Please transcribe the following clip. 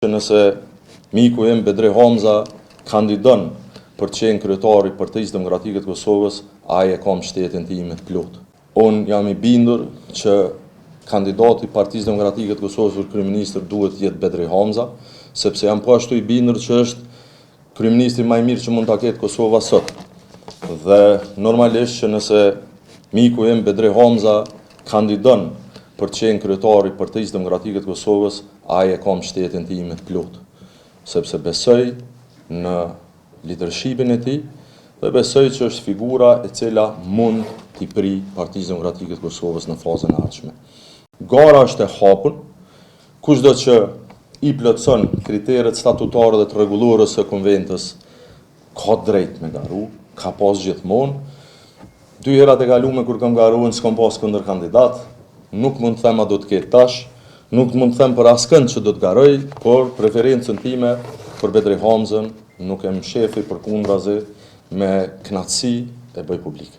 Nëse miku im Bedri Hamza kandidon për të qenë kryetari i Partisë Demokratike të Kosovës, ai e ka mbështetjen time të plotë. Unë jam i bindur që kandidati i Partisë Demokratike të Kosovës për kryeminist duhet të jetë Bedri Hamza, sepse jam po ashtu i bindur që është kryeministri më i mirë që mund ta ketë Kosova sot. Dhe normalisht që nëse miku im Bedri Hamza kandidon për të qenë kryetari i Partisë Demokratike të Kosovës, ai e ka mbështetjen time të plotë, sepse besoj në leadershipin e tij dhe besoj që është figura e cila mund t'i pri Partisë Demokratike të Kosovës në fazën e ardhshme. Gara është e hapur, kushdo që i plotson kriteret statutare dhe të rregullore së konventës ka drejt me garu, ka pas gjithmonë. 2 herat e kaluara kur kam garuar s'kam pas kundër kandidat, nuk mund të them a do të ketë tash. Nuk mund të them për askënd që do të garoj, por preferencën time për Bedri Hamzën nuk e mshefi përkundrazi me kënaqësi e bëj publike.